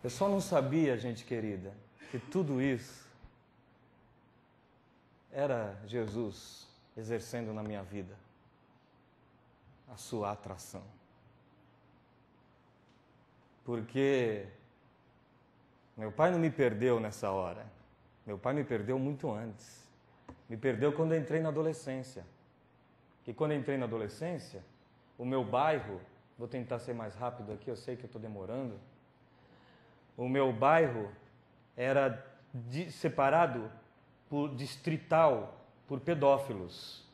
Eu só não sabia, gente querida, que tudo isso era Jesus exercendo na minha vida a sua atração. Porque meu pai não me perdeu nessa hora. Meu pai me perdeu muito antes. Me perdeu quando eu entrei na adolescência. E quando eu entrei na adolescência, o meu bairro, vou tentar ser mais rápido aqui, eu sei que eu estou demorando. O meu bairro era separado por distrital, por pedófilos.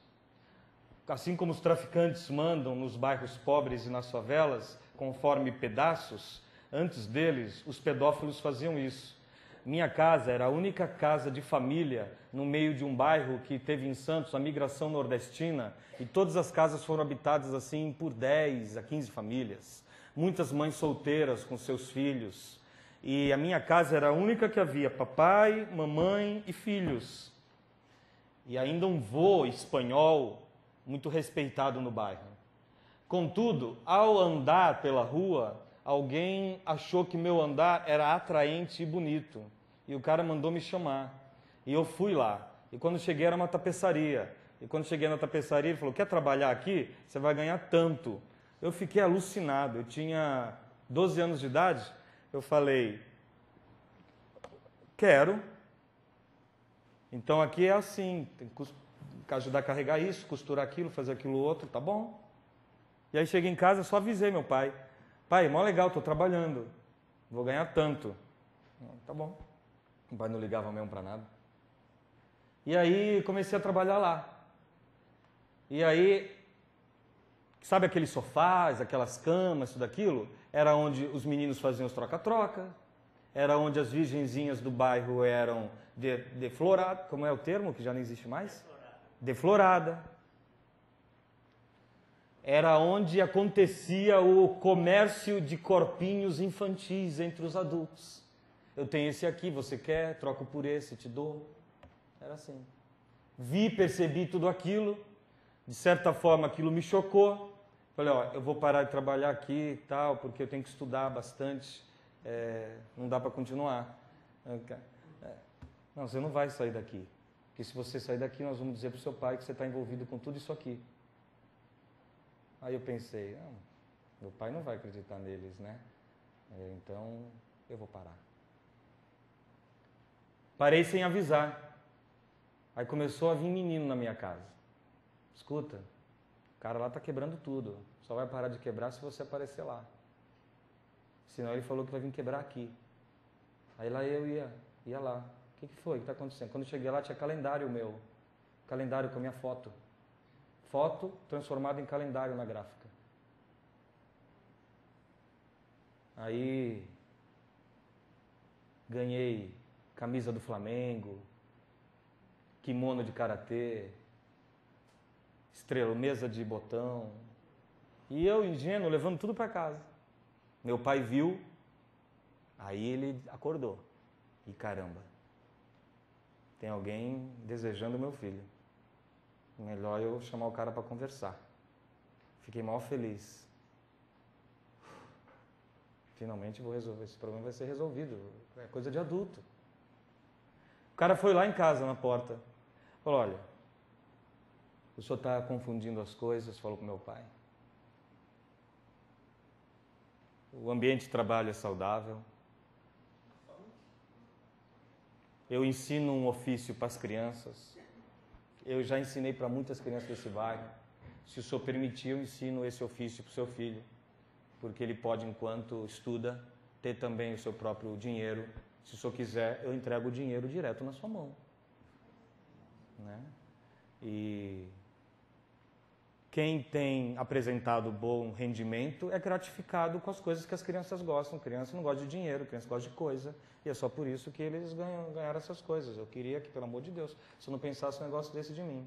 Assim como os traficantes mandam nos bairros pobres e nas favelas, conforme pedaços, antes deles, os pedófilos faziam isso. Minha casa era a única casa de família no meio de um bairro que teve em Santos a migração nordestina, e todas as casas foram habitadas assim por 10 a 15 famílias. Muitas mães solteiras com seus filhos. E a minha casa era a única que havia papai, mamãe e filhos. E ainda um vô espanhol muito respeitado no bairro. Contudo, ao andar pela rua, alguém achou que meu andar era atraente e bonito. E o cara mandou me chamar. E eu fui lá. E quando cheguei era uma tapeçaria. E quando cheguei na tapeçaria, ele falou, quer trabalhar aqui? Você vai ganhar tanto. Eu fiquei alucinado. Eu tinha 12 anos de idade. Eu falei, quero. Então aqui é assim, tem que ajudar a carregar isso, costurar aquilo, fazer aquilo outro, tá bom? E aí cheguei em casa, só avisei meu pai. Pai, mó legal, tô trabalhando, vou ganhar tanto. Tá bom. O pai não ligava mesmo para nada. E aí comecei a trabalhar lá. E aí, sabe aqueles sofás, aquelas camas, tudo aquilo? Era onde os meninos faziam os troca-troca. Era onde as virgenzinhas do bairro eram defloradas. Como é o termo que já não existe mais? Deflorada. Era onde acontecia o comércio de corpinhos infantis entre os adultos. Eu tenho esse aqui, você quer? Troco por esse, te dou. Era assim. Vi, percebi tudo aquilo. De certa forma, aquilo me chocou. Falei, ó, eu vou parar de trabalhar aqui e tal, porque eu tenho que estudar bastante. Não dá para continuar. Não, você não vai sair daqui. Porque se você sair daqui, nós vamos dizer para o seu pai que você está envolvido com tudo isso aqui. Aí eu pensei, não, meu pai não vai acreditar neles, né? Então, eu vou parar. Parei sem avisar. Aí começou a vir menino na minha casa. Escuta, o cara lá está quebrando tudo. Só vai parar de quebrar se você aparecer lá. Senão ele falou que vai vir quebrar aqui. Aí lá eu ia lá. O que foi? O que está acontecendo? Quando eu cheguei lá tinha calendário meu. Calendário com a minha foto. Foto transformada em calendário na gráfica. Aí ganhei camisa do Flamengo, kimono de karatê, estrela, mesa de botão. E eu, ingênuo, levando tudo para casa. Meu pai viu, aí ele acordou. E caramba, tem alguém desejando meu filho. Melhor eu chamar o cara para conversar. Fiquei mal feliz. Finalmente vou resolver, esse problema vai ser resolvido. É coisa de adulto. O cara foi lá em casa, na porta. Falou, olha, o senhor está confundindo as coisas, falou com meu pai. O ambiente de trabalho é saudável. Eu ensino um ofício para as crianças. Eu já ensinei para muitas crianças desse bairro. Se o senhor permitir, eu ensino esse ofício para o seu filho. Porque ele pode, enquanto estuda, ter também o seu próprio dinheiro. Se o senhor quiser, eu entrego o dinheiro direto na sua mão. Né? E quem tem apresentado bom rendimento é gratificado com as coisas que as crianças gostam. Criança não gosta de dinheiro, criança gosta de coisa. E é só por isso que eles ganharam essas coisas. Eu queria que, pelo amor de Deus, se eu não pensasse um negócio desse de mim.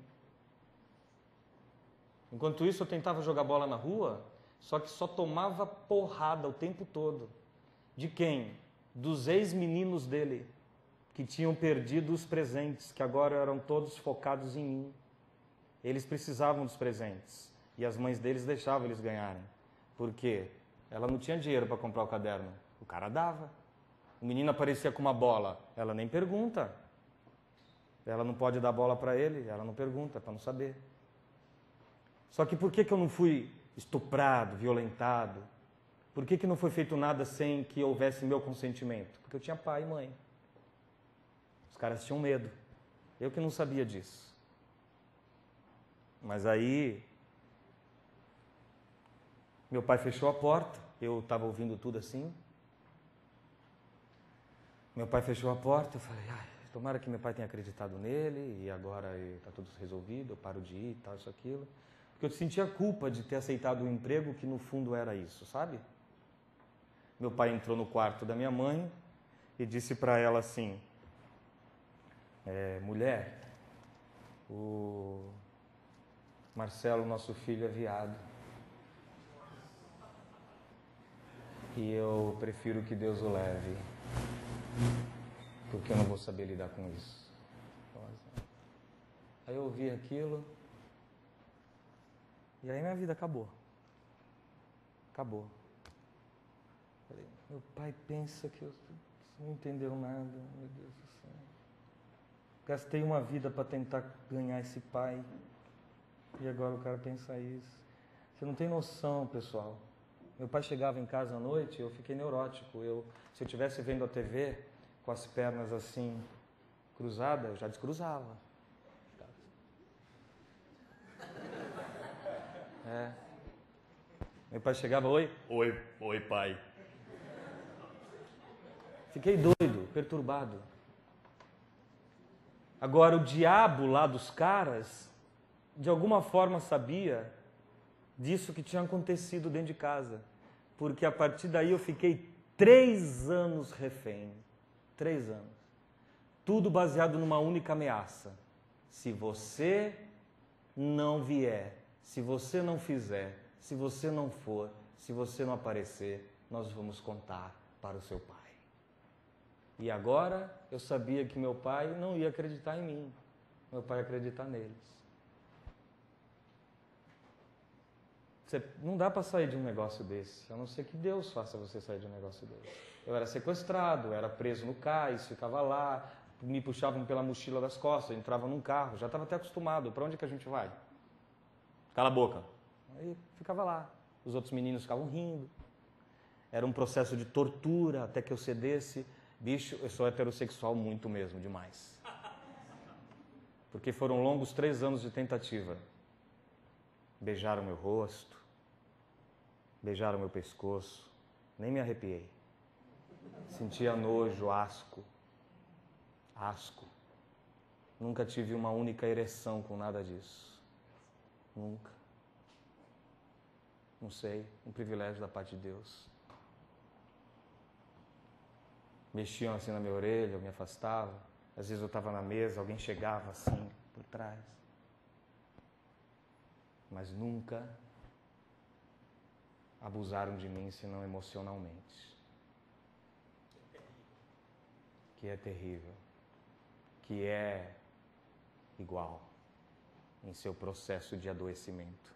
Enquanto isso, eu tentava jogar bola na rua, só que só tomava porrada o tempo todo. De quem? Dos ex-meninos dele, que tinham perdido os presentes, que agora eram todos focados em mim. Eles precisavam dos presentes. E as mães deles deixavam eles ganharem. Por quê? Ela não tinha dinheiro para comprar o caderno. O cara dava. O menino aparecia com uma bola. Ela nem pergunta. Ela não pode dar bola para ele, ela não pergunta, para não saber. Só que por que eu não fui estuprado, violentado? Por que não foi feito nada sem que houvesse meu consentimento? Porque eu tinha pai e mãe. Os caras tinham medo. Eu que não sabia disso. Mas aí, meu pai fechou a porta, eu estava ouvindo tudo assim. Meu pai fechou a porta, eu falei, tomara que meu pai tenha acreditado nele e agora está tudo resolvido, eu paro de ir e tal, isso, aquilo. Porque eu sentia culpa de ter aceitado um emprego que no fundo era isso, sabe? Meu pai entrou no quarto da minha mãe e disse para ela assim, mulher, o Marcelo, nosso filho, é viado. E eu prefiro que Deus o leve, porque eu não vou saber lidar com isso. Aí eu ouvi aquilo, e aí minha vida acabou. Acabou. Falei, meu pai pensa que eu não entendeu nada, meu Deus do céu. Gastei uma vida para tentar ganhar esse pai, e agora o cara pensa isso. Você não tem noção, pessoal. Meu pai chegava em casa à noite, eu fiquei neurótico. Se eu estivesse vendo a TV com as pernas assim cruzadas, eu já descruzava. Meu pai chegava, oi, pai. Fiquei doido, perturbado. Agora o diabo lá dos caras, de alguma forma sabia disso que tinha acontecido dentro de casa. Porque a partir daí eu fiquei 3 anos refém. 3 anos. Tudo baseado numa única ameaça. Se você não vier, se você não fizer, se você não for, se você não aparecer, nós vamos contar para o seu pai. E agora eu sabia que meu pai não ia acreditar em mim. Meu pai ia acreditar neles. Não dá para sair de um negócio desse, a não ser que Deus faça você sair de um negócio desse. Eu era sequestrado, eu era preso no cais, ficava lá, me puxavam pela mochila das costas, eu entrava num carro, já estava até acostumado. Para onde que a gente vai? Cala a boca. Aí ficava lá. Os outros meninos ficavam rindo. Era um processo de tortura até que eu cedesse. Bicho, eu sou heterossexual muito mesmo, demais. Porque foram longos 3 anos de tentativa. Beijaram meu rosto, beijaram meu pescoço, nem me arrepiei. Sentia nojo, asco. Nunca tive uma única ereção com nada disso. Nunca. Não sei, um privilégio da parte de Deus. Mexiam assim na minha orelha, eu me afastava. Às vezes eu estava na mesa, alguém chegava assim, por trás. Mas nunca abusaram de mim, senão emocionalmente. Que é terrível. Que é igual em seu processo de adoecimento.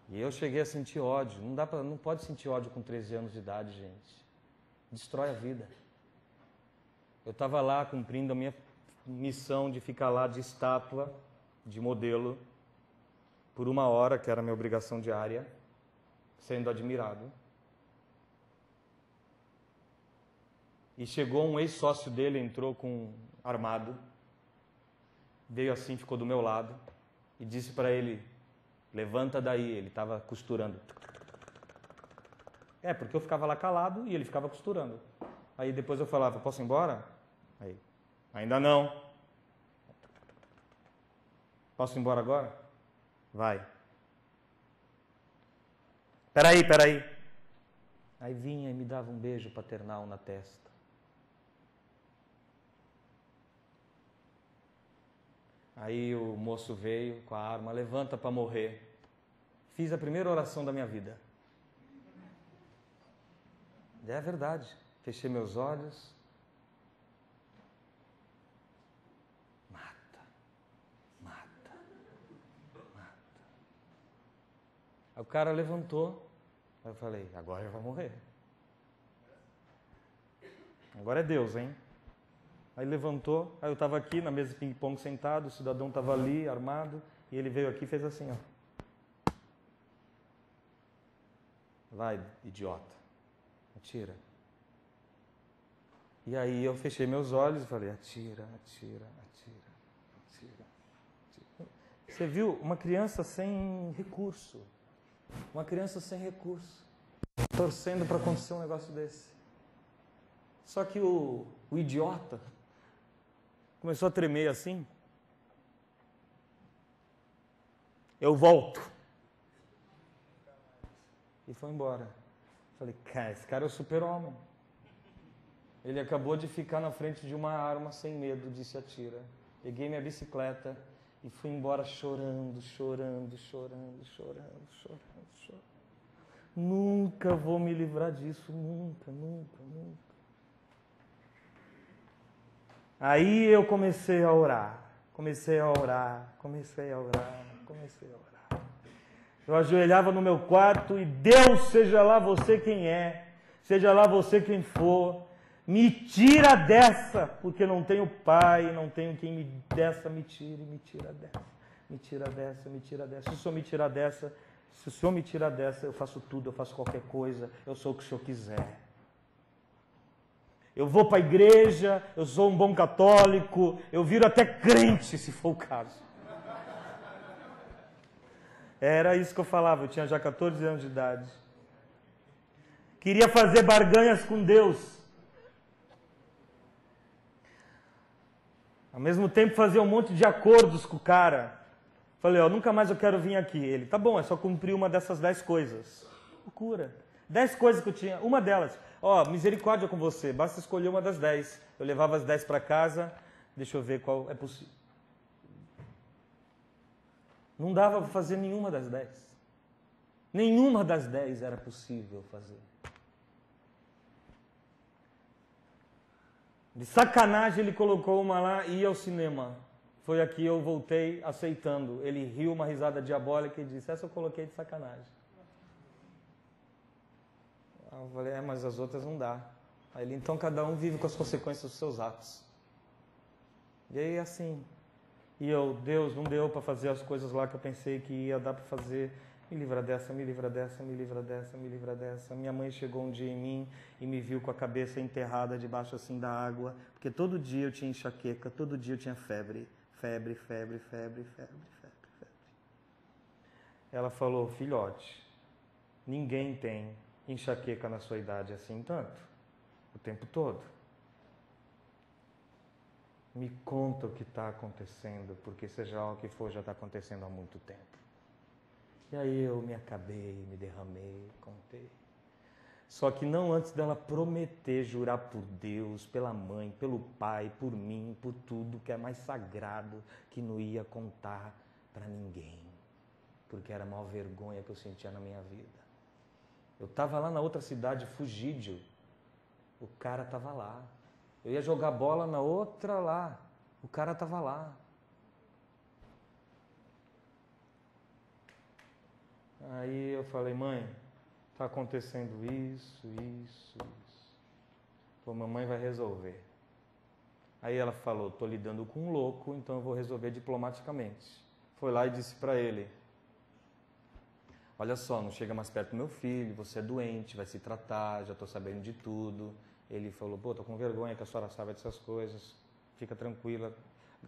E eu cheguei a sentir ódio. Não pode sentir ódio com 13 anos de idade, gente. Destrói a vida. Eu estava lá cumprindo a minha missão de ficar lá de estátua, de modelo, por 1 hora, que era a minha obrigação diária, sendo admirado. E chegou um ex-sócio dele, entrou armado, veio assim, ficou do meu lado, e disse para ele, levanta daí, ele estava costurando. Porque eu ficava lá calado e ele ficava costurando. Aí depois eu falava, posso ir embora? Aí, ainda não. Posso ir embora agora? Vai. Peraí. Aí vinha e me dava um beijo paternal na testa. Aí o moço veio com a arma, levanta para morrer. Fiz a primeira oração da minha vida. É verdade. Fechei meus olhos. Mata. Aí o cara levantou. Aí eu falei, agora ele vai morrer. Agora é Deus, hein? Aí levantou, aí eu estava aqui na mesa de ping-pong sentado, o cidadão estava ali, armado, e ele veio aqui e fez assim, ó. Vai, idiota. Atira. E aí eu fechei meus olhos e falei, atira, atira, atira, atira, atira. Você viu? Uma criança sem recurso. Uma criança sem recurso. Torcendo para acontecer um negócio desse. Só que o idiota começou a tremer assim. Eu volto. E foi embora. Falei, cara, esse cara é o super-homem. Ele acabou de ficar na frente de uma arma sem medo, disse atira. Peguei minha bicicleta e fui embora chorando, chorando, chorando, chorando, chorando, chorando. Nunca vou me livrar disso, nunca, nunca, nunca. Aí eu comecei a orar, comecei a orar, comecei a orar, comecei a orar. Eu ajoelhava no meu quarto e Deus, seja lá você quem é, seja lá você quem for, me tira dessa, porque não tenho pai, não tenho quem me dessa, me tire, me tira dessa, me tira dessa, me tira dessa. Se o Senhor me tirar dessa, se o Senhor me tirar dessa, eu faço tudo, eu faço qualquer coisa, eu sou o que o Senhor quiser. Eu vou para a igreja, eu sou um bom católico, eu viro até crente, se for o caso. Era isso que eu falava, eu tinha já 14 anos de idade. Queria fazer barganhas com Deus. Ao mesmo tempo fazia um monte de acordos com o cara. Falei, ó, nunca mais eu quero vir aqui. Ele, tá bom, é só cumprir uma dessas 10 coisas. Loucura. 10 coisas que eu tinha, uma delas, ó, misericórdia com você, basta escolher uma das 10. Eu levava as 10 para casa, deixa eu ver qual é possível. Não dava para fazer nenhuma das 10. Nenhuma das 10 era possível fazer. De sacanagem ele colocou uma lá e ia ao cinema. Foi aqui eu voltei aceitando. Ele riu uma risada diabólica e disse, essa eu coloquei de sacanagem. Eu falei, mas as outras não dá. Aí ele, então cada um vive com as consequências dos seus atos. E aí assim. E eu, Deus, não deu para fazer as coisas lá que eu pensei que ia dar para fazer. Me livra dessa, me livra dessa, me livra dessa, me livra dessa. Minha mãe chegou um dia em mim e me viu com a cabeça enterrada debaixo assim da água, porque todo dia eu tinha enxaqueca, todo dia eu tinha febre. Febre, febre, febre, febre, febre, febre. Ela falou, filhote, ninguém tem enxaqueca na sua idade assim tanto, o tempo todo. Me conta o que está acontecendo, porque seja lá o que for, já está acontecendo há muito tempo. E aí eu me acabei, me derramei, contei. Só que não antes dela prometer, jurar por Deus, pela mãe, pelo pai, por mim, por tudo que é mais sagrado, que não ia contar para ninguém. Porque era a maior vergonha que eu sentia na minha vida. Eu estava lá na outra cidade, Fugídio. O cara estava lá. Eu ia jogar bola na outra lá. O cara estava lá. Aí eu falei, mãe, está acontecendo isso. Pô, mamãe vai resolver. Aí ela falou, estou lidando com um louco, então eu vou resolver diplomaticamente. Foi lá e disse para ele, olha só, não chega mais perto do meu filho, você é doente, vai se tratar, já estou sabendo de tudo. Ele falou, pô, estou com vergonha que a senhora saiba dessas coisas, fica tranquila,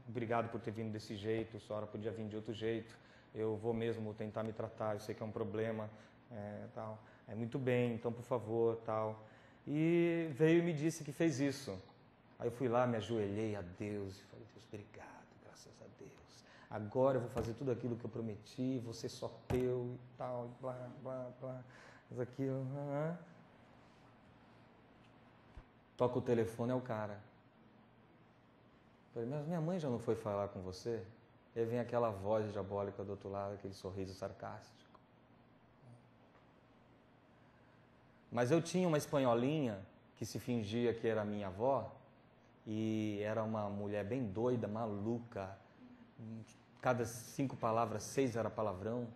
obrigado por ter vindo desse jeito, a senhora podia vir de outro jeito. Eu vou mesmo tentar me tratar, eu sei que é um problema, tal. É muito bem, então por favor, tal. E veio e me disse que fez isso. Aí eu fui lá, me ajoelhei a Deus e falei, Deus, obrigado, graças a Deus. Agora eu vou fazer tudo aquilo que eu prometi, vou ser só teu e tal, e blá, blá, blá. Mas aquilo, Toca o telefone, é o cara. Eu falei, mas minha mãe já não foi falar com você? E aí vem aquela voz diabólica do outro lado, aquele sorriso sarcástico. Mas eu tinha uma espanholinha que se fingia que era minha avó e era uma mulher bem doida, maluca. Cada 5 palavras, 6 era palavrão.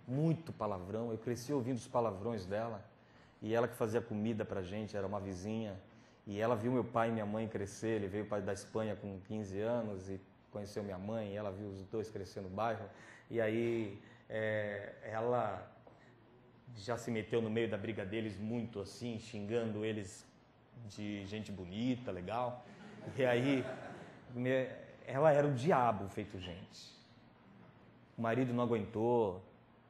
Muito palavrão. Eu cresci ouvindo os palavrões dela. E ela que fazia comida pra gente, era uma vizinha. E ela viu meu pai e minha mãe crescer. Ele veio da Espanha com 15 anos e conheceu minha mãe. E ela viu os dois crescer no bairro. E aí ela já se meteu no meio da briga deles muito assim, xingando eles de gente bonita, legal. E aí ela era o diabo feito gente. O marido não aguentou,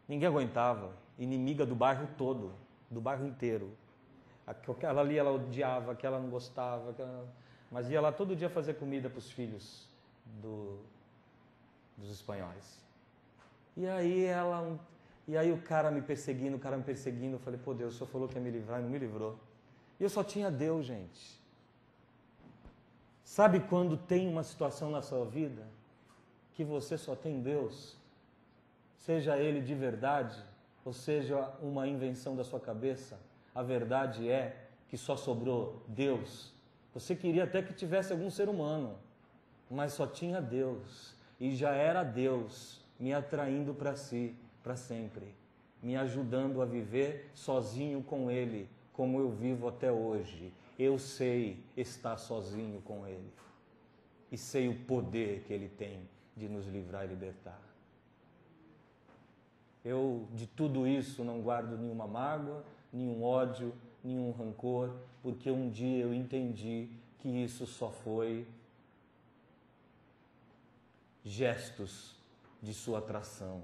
ninguém aguentava. Inimiga do bairro todo, do bairro inteiro. Aquela ali ela odiava, aquela não gostava, mas ia lá todo dia fazer comida para os filhos dos espanhóis. E aí o cara me perseguindo, eu falei, pô, Deus, o Senhor falou que ia me livrar e não me livrou. E eu só tinha Deus, gente. Sabe quando tem uma situação na sua vida que você só tem Deus? Seja Ele de verdade, ou seja uma invenção da sua cabeça, a verdade é que só sobrou Deus. Você queria até que tivesse algum ser humano, mas só tinha Deus. E já era Deus me atraindo para si, para sempre. Me ajudando a viver sozinho com Ele, como eu vivo até hoje. Eu sei estar sozinho com Ele. E sei o poder que Ele tem de nos livrar e libertar. Eu, de tudo isso, não guardo nenhuma mágoa, nenhum ódio, nenhum rancor, porque um dia eu entendi que isso só foi gestos de sua atração,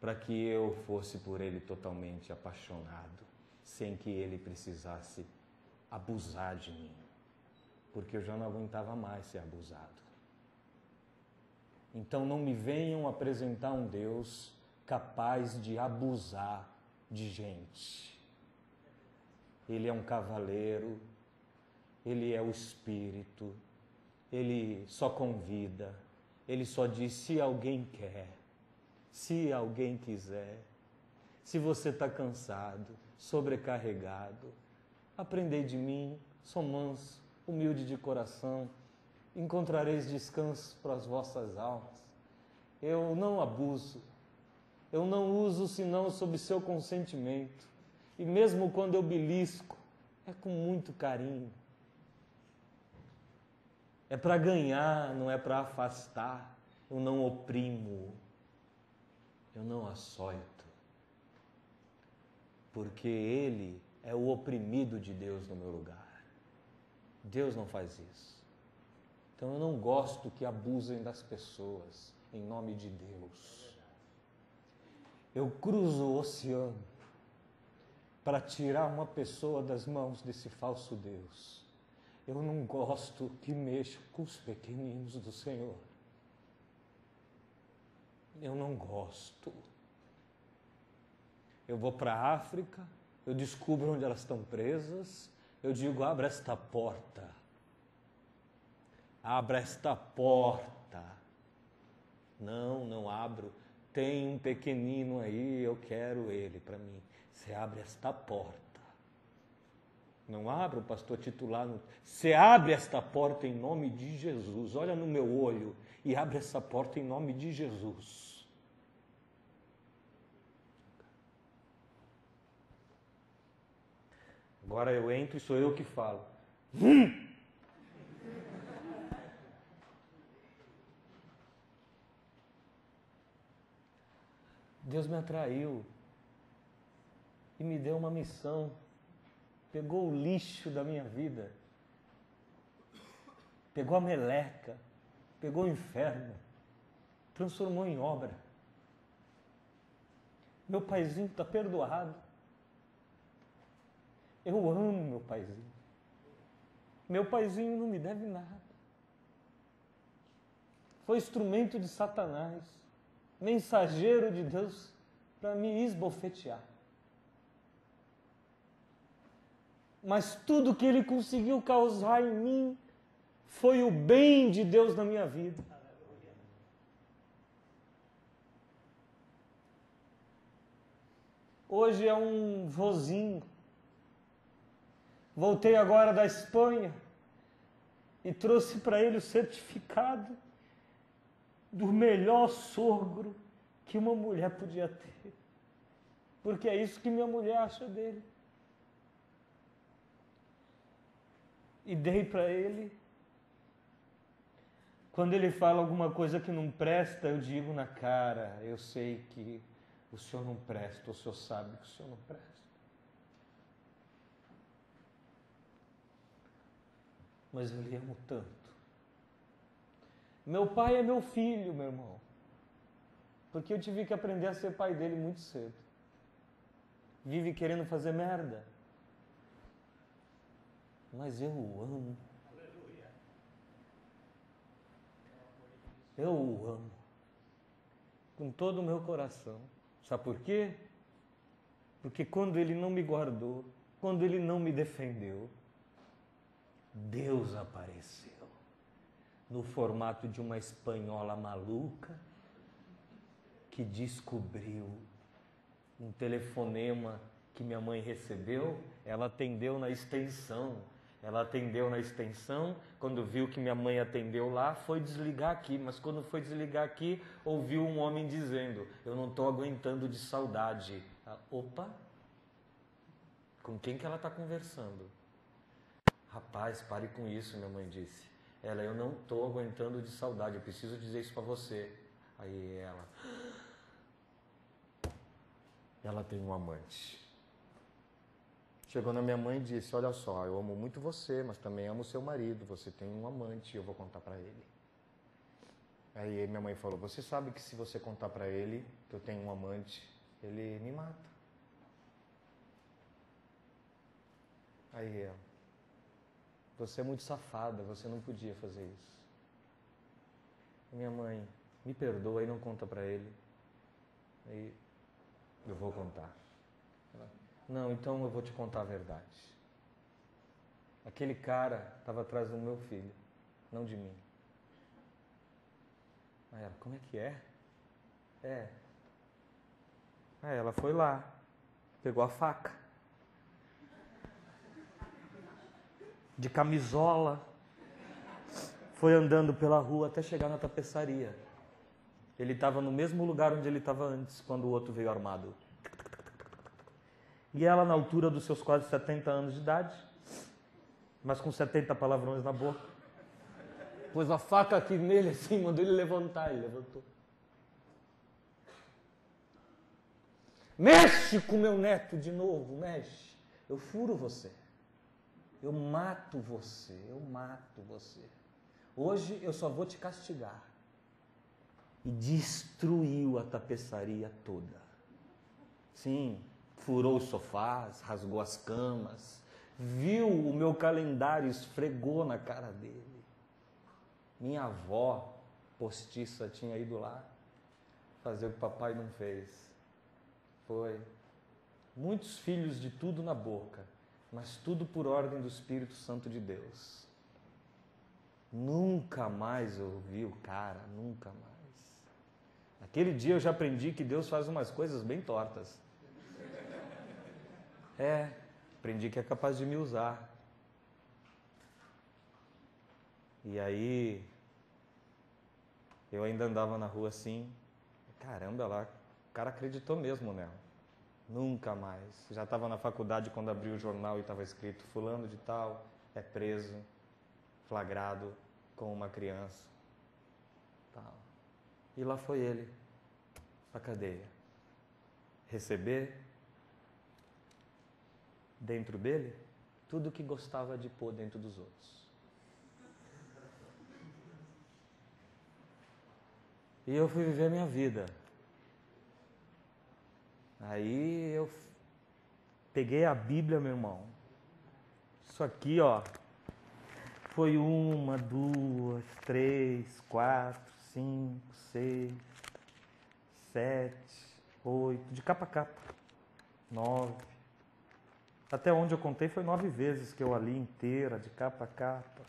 para que eu fosse por Ele totalmente apaixonado, sem que Ele precisasse abusar de mim, porque eu já não aguentava mais ser abusado. Então não me venham apresentar um Deus capaz de abusar de gente. Ele é um cavaleiro, Ele é o Espírito, Ele só convida, Ele só diz se alguém quer, se alguém quiser. Se você está cansado, sobrecarregado, aprendei de mim, sou manso, humilde de coração, encontrareis descanso para as vossas almas. Eu não abuso, eu não uso senão sob seu consentimento. E mesmo quando eu belisco, é com muito carinho. É para ganhar, não é para afastar. Eu não oprimo, eu não açoito. Porque Ele é o oprimido de Deus no meu lugar. Deus não faz isso. Então eu não gosto que abusem das pessoas, em nome de Deus. Eu cruzo o oceano para tirar uma pessoa das mãos desse falso Deus. Eu não gosto que mexa com os pequeninos do Senhor. Eu não gosto. Eu vou para a África, eu descubro onde elas estão presas, eu digo, abra esta porta. Abra esta porta. Não, não abro. Tem um pequenino aí, eu quero ele para mim. Você abre esta porta. Não abra o pastor titular. Você abre esta porta em nome de Jesus. Olha no meu olho e abre essa porta em nome de Jesus. Agora eu entro e sou eu que falo. Deus me atraiu e me deu uma missão. Pegou o lixo da minha vida, pegou a meleca, pegou o inferno, transformou em obra. Meu paizinho está perdoado. Eu amo meu paizinho. Meu paizinho não me deve nada. Foi instrumento de Satanás, mensageiro de Deus para me esbofetear. Mas tudo que ele conseguiu causar em mim foi o bem de Deus na minha vida. Hoje é um vozinho. Voltei agora da Espanha e trouxe para ele o certificado do melhor sogro que uma mulher podia ter. Porque é isso que minha mulher acha dele. e dei para ele. Quando ele fala alguma coisa que não presta, eu digo na cara, eu sei que o senhor não presta, o senhor sabe que o senhor não presta. Mas eu lhe amo tanto. Meu pai é meu filho, meu irmão. Porque eu tive que aprender a ser pai dele muito cedo. Vive querendo fazer merda. Mas eu o amo. Eu o amo. Com todo o meu coração. Sabe por quê? Porque quando ele não me guardou, quando ele não me defendeu, Deus apareceu. No formato de uma espanhola maluca que descobriu um telefonema que minha mãe recebeu, ela atendeu na extensão. Ela atendeu na extensão, quando viu que minha mãe atendeu lá, foi desligar aqui. Mas quando foi desligar aqui, ouviu um homem dizendo, eu não estou aguentando de saudade. Opa, com quem que ela está conversando? Rapaz, pare com isso, minha mãe disse. Ela, eu não estou aguentando de saudade, eu preciso dizer isso para você. Aí ela tem um amante. Chegou na minha mãe e disse, olha só, eu amo muito você, mas também amo seu marido, você tem um amante e eu vou contar para ele. Aí minha mãe falou, você sabe que se você contar para ele que eu tenho um amante, ele me mata. Aí ela, você é muito safada, você não podia fazer isso. Minha mãe, me perdoa e não conta para ele. Aí eu vou contar. Ela, não, então eu vou te contar a verdade. Aquele cara estava atrás do meu filho, não de mim. Aí ela, como é que é? Aí ela foi lá, pegou a faca, de camisola, foi andando pela rua até chegar na tapeçaria. Ele estava no mesmo lugar onde ele estava antes, quando o outro veio armado. E ela, na altura dos seus quase 70 anos de idade, mas com 70 palavrões na boca, pôs a faca aqui nele assim, mandou ele levantar, ele levantou. Mexe com meu neto de novo, mexe. Eu furo você. Eu mato você, eu mato você. Hoje eu só vou te castigar. E destruiu a tapeçaria toda. Sim, furou os sofás, rasgou as camas, viu o meu calendário, esfregou na cara dele. Minha avó postiça tinha ido lá fazer o que o papai não fez. Foi. Muitos filhos de tudo na boca, mas tudo por ordem do Espírito Santo de Deus. Nunca mais ouvi o cara, nunca mais. Naquele dia eu já aprendi que Deus faz umas coisas bem tortas. Aprendi que é capaz de me usar. E aí, eu ainda andava na rua assim, caramba, lá, o cara acreditou mesmo nela. Nunca mais. Já estava na faculdade quando abri o jornal e estava escrito, fulano de tal é preso, flagrado com uma criança. Tal. E lá foi ele, pra cadeia. Receber dentro dele tudo que gostava de pôr dentro dos outros. E eu fui viver a minha vida. Aí eu peguei a Bíblia, meu irmão. Isso aqui, ó, foi 1, 2, 3, 4, 5, 6, 7, 8, de capa a capa, 9. Até onde eu contei foi 9 vezes que eu a li inteira, de capa a capa.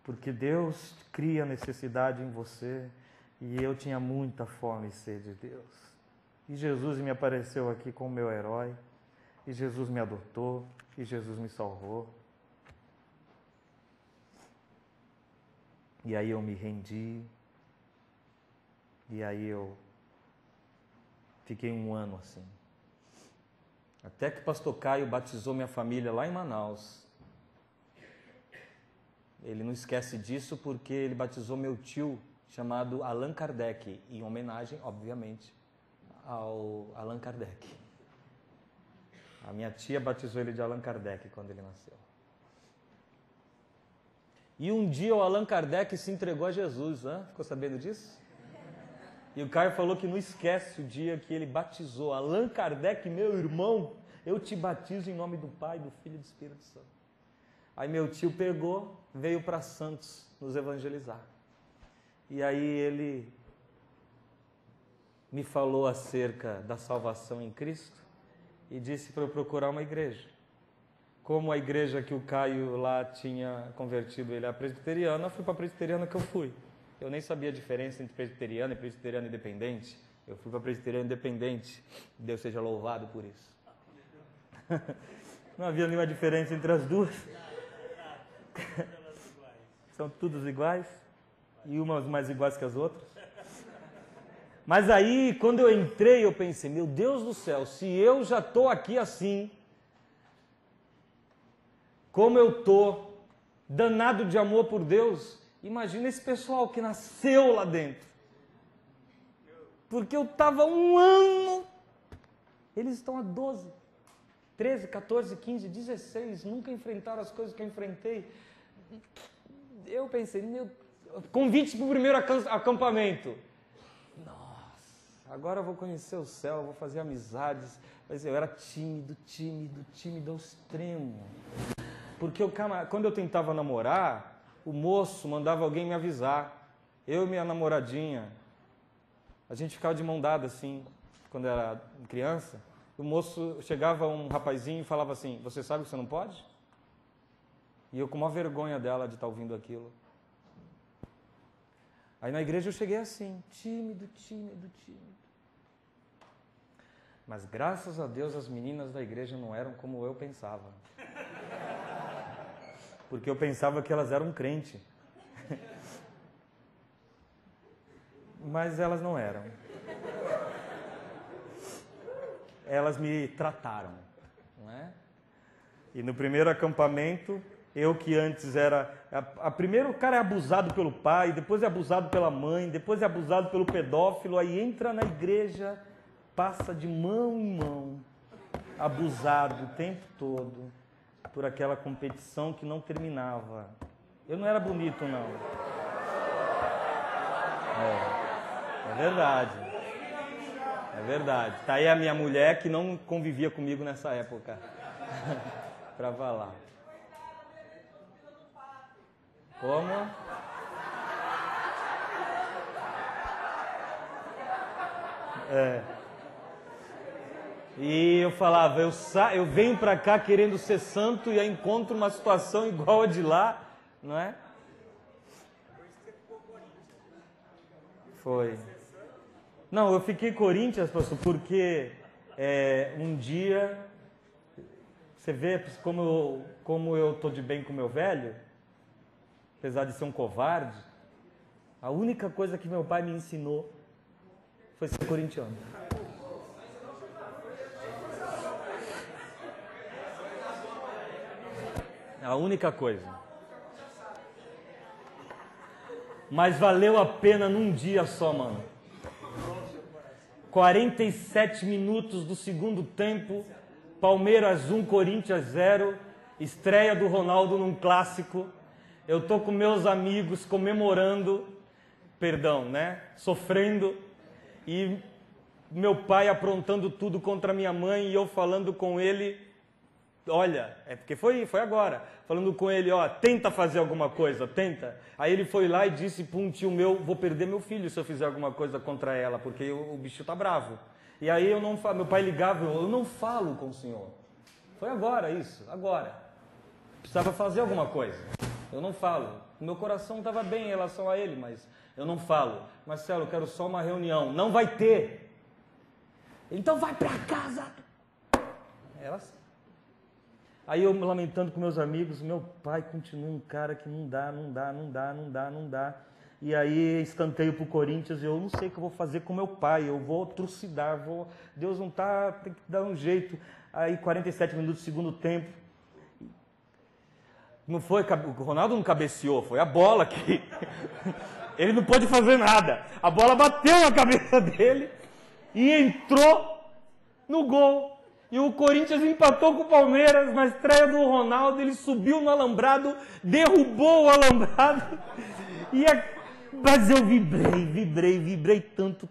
Porque Deus cria necessidade em você e eu tinha muita fome e sede de Deus. E Jesus me apareceu aqui como meu herói, e Jesus me adotou, e Jesus me salvou. E aí eu me rendi, e aí eu fiquei 1 ano assim. Até que o pastor Caio batizou minha família lá em Manaus. Ele não esquece disso porque ele batizou meu tio, chamado Allan Kardec, em homenagem, obviamente, ao Allan Kardec. A minha tia batizou ele de Allan Kardec quando ele nasceu. E um dia o Allan Kardec se entregou a Jesus, hein? Ficou sabendo disso? E o Caio falou que não esquece o dia que ele batizou. Allan Kardec, meu irmão, eu te batizo em nome do Pai, do Filho e do Espírito Santo. Aí meu tio pegou, veio para Santos nos evangelizar. E aí ele me falou acerca da salvação em Cristo e disse para eu procurar uma igreja. Como a igreja que o Caio lá tinha convertido ele a presbiteriana, eu fui para a presbiteriana que eu fui. Eu nem sabia a diferença entre presbiteriano e presbiteriano independente. Eu fui para a presbiteriana independente. Deus seja louvado por isso. Não havia nenhuma diferença entre as duas. São todas iguais. E umas mais iguais que as outras. Mas aí, quando eu entrei, eu pensei, meu Deus do céu, se eu já estou aqui assim, como eu estou danado de amor por Deus, imagina esse pessoal que nasceu lá dentro. Porque eu estava 1 ano, eles estão há 12, 13, 14, 15, 16, nunca enfrentaram as coisas que eu enfrentei. Eu pensei, convite para o primeiro acampamento. Nossa, agora eu vou conhecer o céu, vou fazer amizades. Mas eu era tímido ao extremo. Porque quando eu tentava namorar, o moço mandava alguém me avisar. Eu e minha namoradinha, a gente ficava de mão dada assim, quando era criança. O moço, chegava um rapazinho e falava assim, você sabe que você não pode? E eu com uma vergonha dela de estar ouvindo aquilo. Aí na igreja eu cheguei assim, tímido. Mas graças a Deus as meninas da igreja não eram como eu pensava. Porque eu pensava que elas eram crente. Mas elas não eram. Elas me trataram, não é? E no primeiro acampamento, eu que antes era... Primeiro o cara é abusado pelo pai, depois é abusado pela mãe, depois é abusado pelo pedófilo, aí entra na igreja, passa de mão em mão, abusado o tempo todo, por aquela competição que não terminava. Eu não era bonito, não. É verdade. É verdade. Tá aí a minha mulher que não convivia comigo nessa época. Para falar. Como? E eu falava, eu venho para cá querendo ser santo e aí encontro uma situação igual a de lá, não é? Foi. Não, eu fiquei Corinthians, pastor, porque um dia, você vê como eu estou de bem com meu velho, apesar de ser um covarde, a única coisa que meu pai me ensinou foi ser corintiano. A única coisa. Mas valeu a pena num dia só, mano. 47 minutos do segundo tempo, Palmeiras 1, Corinthians 0, estreia do Ronaldo num clássico. Eu tô com meus amigos comemorando, sofrendo, e meu pai aprontando tudo contra minha mãe e eu falando com ele, olha, porque foi agora, falando com ele, tenta fazer alguma coisa, tenta. Aí ele foi lá e disse para um tio meu, vou perder meu filho se eu fizer alguma coisa contra ela, porque o bicho tá bravo. E aí eu não falo, meu pai ligava, eu não falo com o senhor. Foi agora isso, agora. Precisava fazer alguma coisa. Eu não falo. Meu coração estava bem em relação a ele, mas eu não falo. Marcelo, eu quero só uma reunião. Não vai ter. Então vai para casa. Era assim. Aí eu lamentando com meus amigos, meu pai continua um cara que não dá. E aí escanteio pro Corinthians, eu não sei o que eu vou fazer com meu pai, eu vou trucidar, Deus não tá, tem que dar um jeito. Aí 47 minutos do segundo tempo, Não foi, o Ronaldo não cabeceou, foi a bola que... Ele não pôde fazer nada. A bola bateu na cabeça dele e entrou no gol. E o Corinthians empatou com o Palmeiras na estreia do Ronaldo. Ele subiu no alambrado, derrubou o alambrado. Mas eu vibrei tanto.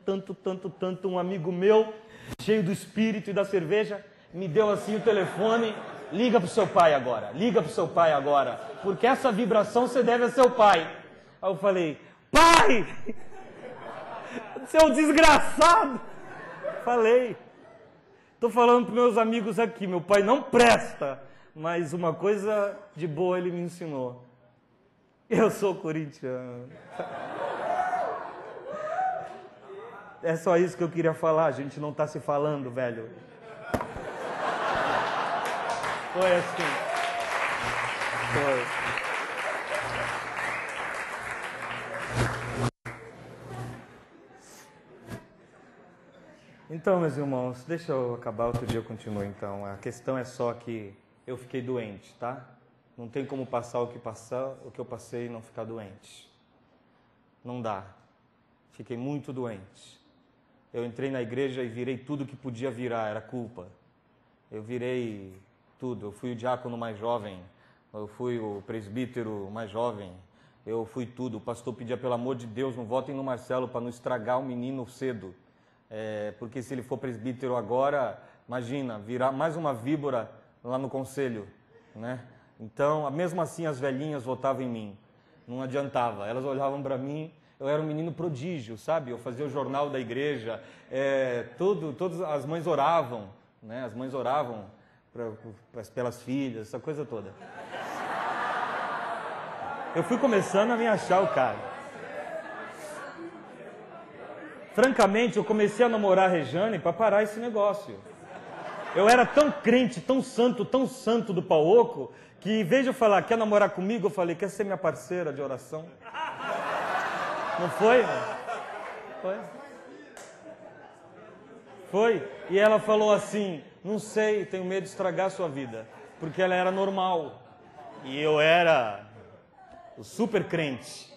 Um amigo meu, cheio do espírito e da cerveja, me deu assim o telefone. Liga pro seu pai agora, porque essa vibração você deve a seu pai. Aí eu falei, pai! Seu desgraçado! Falei. Tô falando pros meus amigos aqui, meu pai não presta, mas uma coisa de boa ele me ensinou. Eu sou corintiano. É só isso que eu queria falar, a gente não tá se falando, velho. Foi assim. Foi. Então, meus irmãos, deixa eu acabar, outro dia eu continuo então. A questão é só que eu fiquei doente, tá? Não tem como passar o que eu passei e não ficar doente. Não dá. Fiquei muito doente. Eu entrei na igreja e virei tudo que podia virar, era culpa. Eu virei tudo. Eu fui o diácono mais jovem, eu fui o presbítero mais jovem, eu fui tudo. O pastor pedia, pelo amor de Deus, não votem no Marcelo para não estragar o menino cedo. Porque se ele for presbítero agora, imagina, virar mais uma víbora lá no conselho, né? Então, mesmo assim, as velhinhas votavam em mim. Não adiantava. Elas olhavam para mim, eu era um menino prodígio, sabe? Eu fazia o jornal da igreja, todas as mães oravam, né? As mães oravam pelas filhas, essa coisa toda. Eu fui começando a me achar o cara. Francamente, eu comecei a namorar a Rejane para parar esse negócio. Eu era tão crente, tão santo do pau oco, que em vez de eu falar, quer namorar comigo, eu falei, quer ser minha parceira de oração? Não foi? Foi. E ela falou assim, não sei, tenho medo de estragar a sua vida. Porque ela era normal. E eu era o super crente.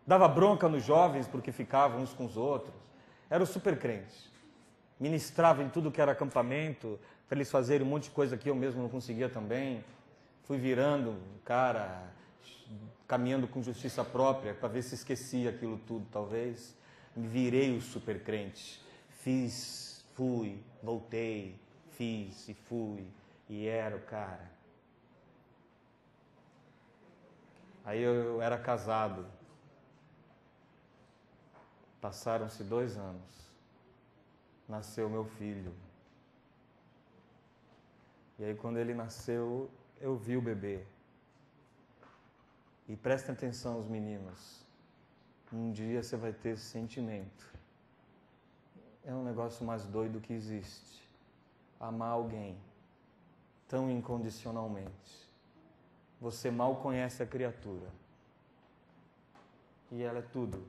Dava bronca nos jovens porque ficavam uns com os outros. Era o super crente. Ministrava em tudo que era acampamento, para eles fazerem um monte de coisa que eu mesmo não conseguia também. Fui virando, cara, caminhando com justiça própria, para ver se esquecia aquilo tudo, talvez. Me virei o super crente. Fiz, fui, voltei, fiz e fui. E era o cara. Aí eu era casado. Passaram-se 2 anos. Nasceu meu filho. E aí quando ele nasceu, eu vi o bebê. E prestem atenção os meninos. Um dia você vai ter esse sentimento. É um negócio mais doido que existe. Amar alguém tão incondicionalmente. Você mal conhece a criatura. E ela é tudo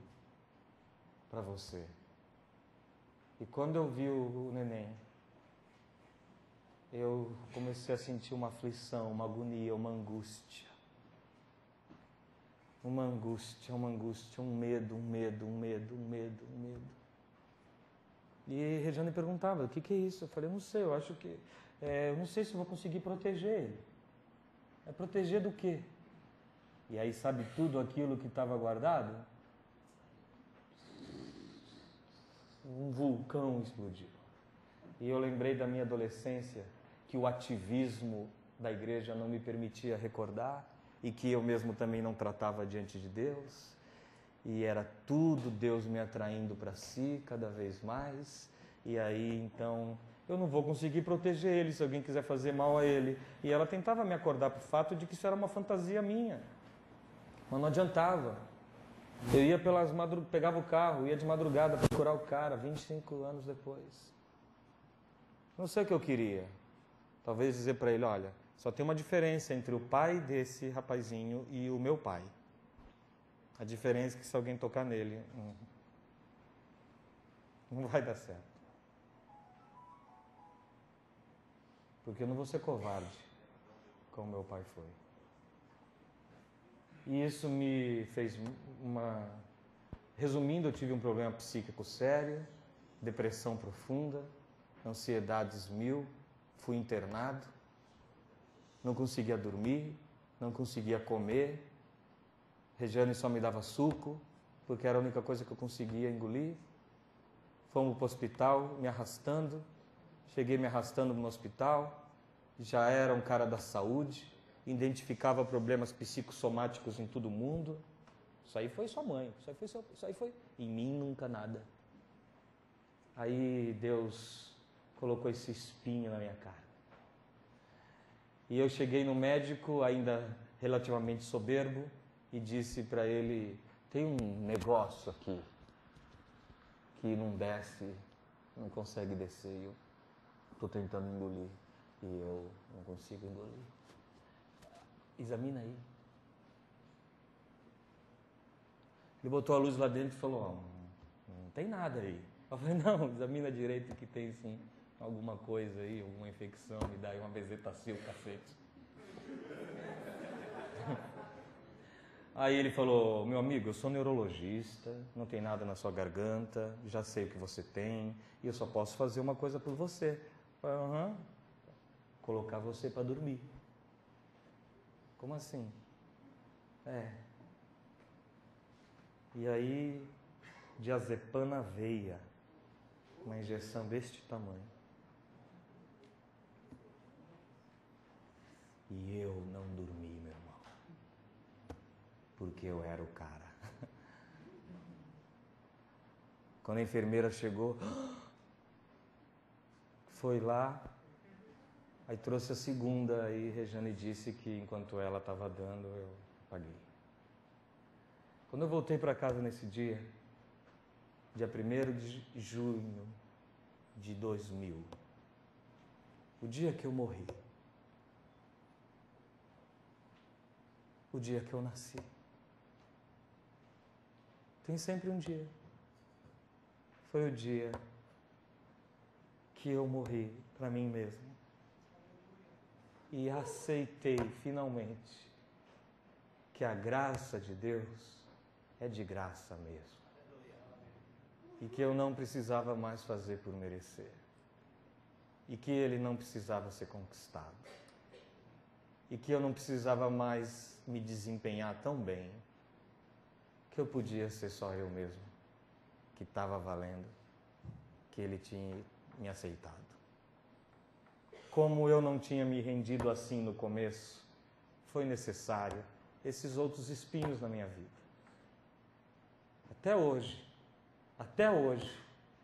para você. E quando eu vi o neném, eu comecei a sentir uma aflição, uma agonia, uma angústia. Um medo. E Regiane perguntava, o que é isso? Eu falei, eu não sei, eu acho que... eu não sei se eu vou conseguir proteger ele. É proteger do quê? E aí, sabe tudo aquilo que estava guardado? Um vulcão explodiu. E eu lembrei da minha adolescência, que o ativismo da igreja não me permitia recordar, e que eu mesmo também não tratava diante de Deus, e era tudo Deus me atraindo para si cada vez mais, e aí então eu não vou conseguir proteger ele se alguém quiser fazer mal a ele. E ela tentava me acordar para o fato de que isso era uma fantasia minha, mas não adiantava. Eu ia pegava o carro, ia de madrugada procurar o cara, 25 anos depois. Não sei o que eu queria. Talvez dizer para ele, olha, só tem uma diferença entre o pai desse rapazinho e o meu pai. A diferença é que se alguém tocar nele, não vai dar certo. Porque eu não vou ser covarde. como meu pai foi. E isso me fez uma... Resumindo, eu tive um problema psíquico sério, depressão profunda, ansiedades 1000, fui internado, não conseguia dormir, não conseguia comer, Regiane só me dava suco, porque era a única coisa que eu conseguia engolir. Fomos para o hospital, me arrastando, cheguei me arrastando no hospital, já era um cara da saúde, identificava problemas psicossomáticos em todo mundo. Isso aí foi sua mãe, isso aí foi... Em mim nunca nada. Aí Deus colocou esse espinho na minha cara. E eu cheguei no médico, ainda relativamente soberbo, e disse para ele, tem um negócio aqui que não desce, não consegue descer, e eu estou tentando engolir e eu não consigo engolir. Examina aí. Ele botou a luz lá dentro e falou, não tem nada aí. Eu falei, não, examina direito que tem sim alguma coisa aí, alguma infecção, me dá aí uma bezetacil, cacete. Aí ele falou, meu amigo, eu sou neurologista, não tem nada na sua garganta, já sei o que você tem, e eu só posso fazer uma coisa por você. Eu falei, colocar você para dormir. Como assim? E aí, diazepam na veia, uma injeção deste tamanho. E eu não dormi, meu irmão. Porque eu era o cara. Quando a enfermeira chegou, foi lá, aí trouxe a segunda, e Regiane disse que enquanto ela estava dando, eu paguei. Quando eu voltei para casa nesse dia 1º de junho de 2000, o dia que eu morri, o dia que eu nasci, tem sempre um dia. Foi o dia que eu morri para mim mesmo e aceitei finalmente que a graça de Deus é de graça mesmo e que eu não precisava mais fazer por merecer e que Ele não precisava ser conquistado e que eu não precisava mais me desempenhar tão bem que eu podia ser só eu mesmo, que estava valendo, que Ele tinha me aceitado. Como eu não tinha me rendido assim no começo, foi necessário esses outros espinhos na minha vida. Até hoje,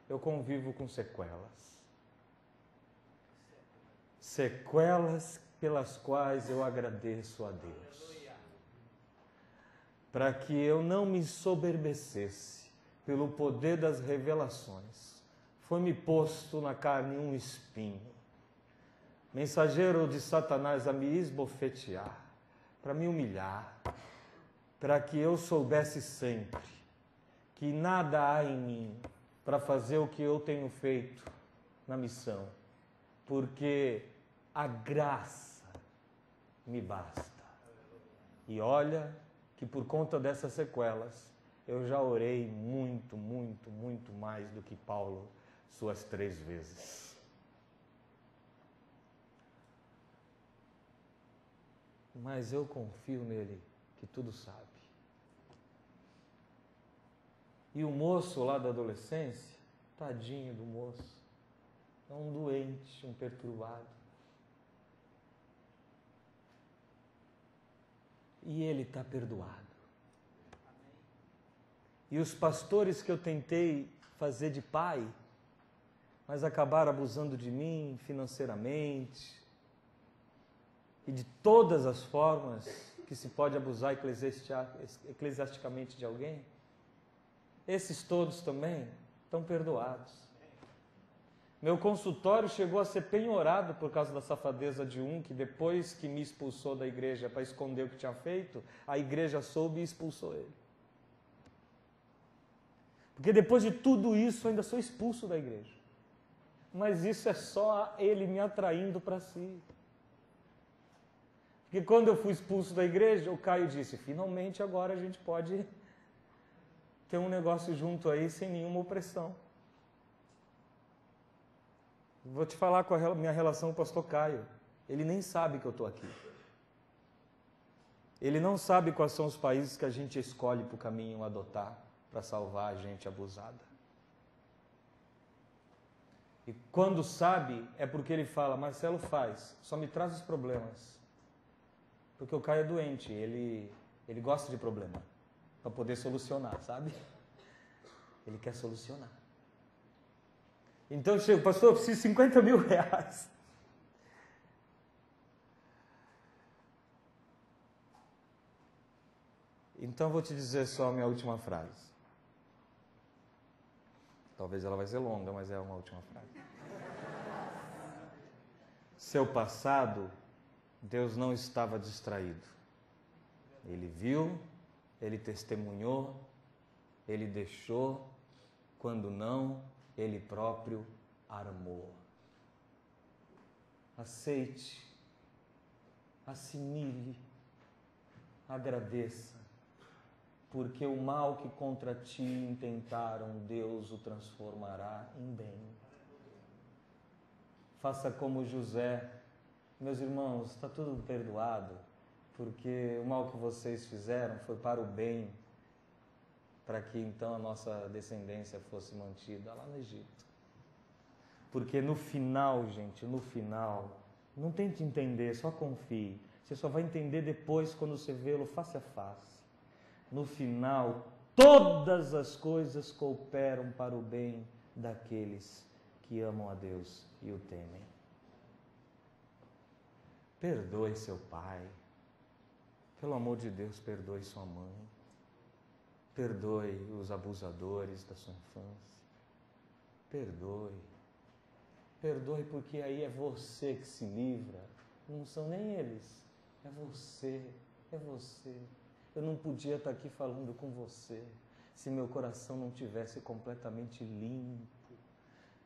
eu convivo com sequelas. Sequelas pelas quais eu agradeço a Deus. Para que eu não me soberbecesse pelo poder das revelações, foi-me posto na carne um espinho, mensageiro de Satanás a me esbofetear, para me humilhar, para que eu soubesse sempre que nada há em mim para fazer o que eu tenho feito na missão, porque a graça me basta. E olha que por conta dessas sequelas, eu já orei muito, muito, muito mais do que Paulo, suas 3 vezes. Mas eu confio nele, que tudo sabe. E o moço lá da adolescência, tadinho do moço, é um doente, um perturbado. E ele está perdoado. E os pastores que eu tentei fazer de pai, mas acabaram abusando de mim financeiramente e de todas as formas que se pode abusar eclesiasticamente de alguém, esses todos também estão perdoados. Meu consultório chegou a ser penhorado por causa da safadeza de um que depois que me expulsou da igreja para esconder o que tinha feito, a igreja soube e expulsou ele. Porque depois de tudo isso, eu ainda sou expulso da igreja. Mas isso é só ele me atraindo para si. Porque quando eu fui expulso da igreja, o Caio disse, finalmente agora a gente pode ter um negócio junto aí sem nenhuma opressão. Vou te falar com a minha relação com o pastor Caio. Ele nem sabe que eu estou aqui. Ele não sabe quais são os países que a gente escolhe para o caminho adotar para salvar a gente abusada. E quando sabe, é porque ele fala, Marcelo faz, só me traz os problemas. Porque o Caio é doente, ele gosta de problema, para poder solucionar, sabe? Ele quer solucionar. Então eu chego, pastor, eu preciso de 50 mil reais. Então eu vou te dizer só a minha última frase. Talvez ela vai ser longa, mas é uma última frase. Seu passado, Deus não estava distraído. Ele viu, ele testemunhou, ele deixou, quando não, ele próprio armou. Aceite, assimile, agradeça, porque o mal que contra ti intentaram, Deus o transformará em bem. Faça como José. Meus irmãos, está tudo perdoado, porque o mal que vocês fizeram foi para o bem, para que então a nossa descendência fosse mantida lá no Egito. Porque no final, gente, no final, não tente entender, só confie. Você só vai entender depois quando você vê-lo face a face. No final, todas as coisas cooperam para o bem daqueles que amam a Deus e o temem. Perdoe seu pai. Pelo amor de Deus, perdoe sua mãe. Perdoe os abusadores da sua infância. Perdoe. Perdoe, porque aí é você que se livra. Não são nem eles. É você. É você. Eu não podia estar aqui falando com você se meu coração não tivesse completamente limpo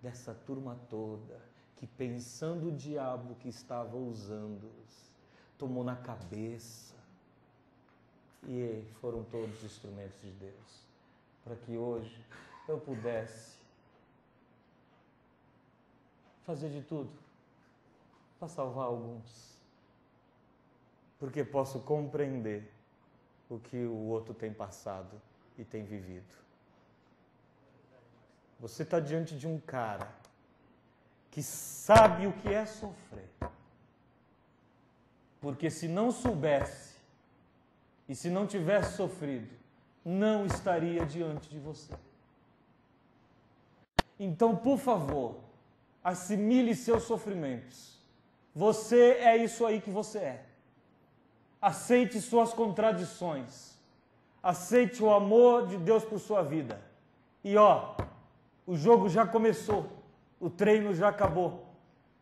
dessa turma toda que, pensando o diabo que estava usando-os, tomou na cabeça. E foram todos instrumentos de Deus, para que hoje eu pudesse fazer de tudo para salvar alguns, porque posso compreender o que o outro tem passado e tem vivido. Você está diante de um cara que sabe o que é sofrer, porque se não soubesse e se não tivesse sofrido, não estaria diante de você. Então, por favor, assimile seus sofrimentos. Você é isso aí que você é. Aceite suas contradições. Aceite o amor de Deus por sua vida. E o jogo já começou. O treino já acabou.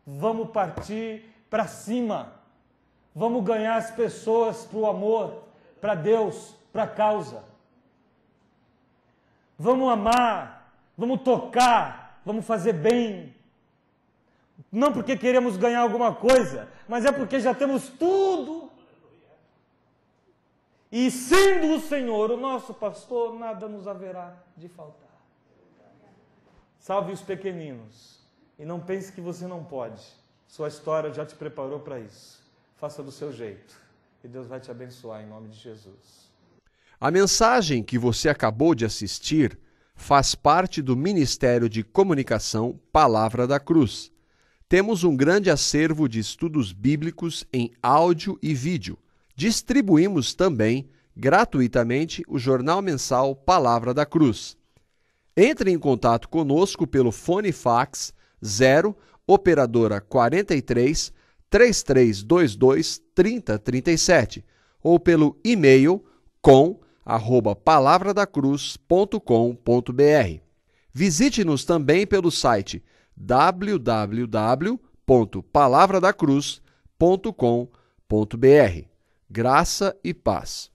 Vamos partir para cima. Vamos ganhar as pessoas para o amor, para Deus, para a causa. Vamos amar, vamos tocar, vamos fazer bem. Não porque queremos ganhar alguma coisa, mas é porque já temos tudo. E sendo o Senhor o nosso pastor, nada nos haverá de faltar. Salve os pequeninos. E não pense que você não pode. Sua história já te preparou para isso. Faça do seu jeito. E Deus vai te abençoar em nome de Jesus. A mensagem que você acabou de assistir faz parte do Ministério de Comunicação Palavra da Cruz. Temos um grande acervo de estudos bíblicos em áudio e vídeo. Distribuímos também, gratuitamente, o jornal mensal Palavra da Cruz. Entre em contato conosco pelo fone fax 0 operadora 43 3322 3037 ou pelo e-mail com@palavradacruz.com.br. Visite-nos também pelo site www.palavradacruz.com.br. Graça e paz.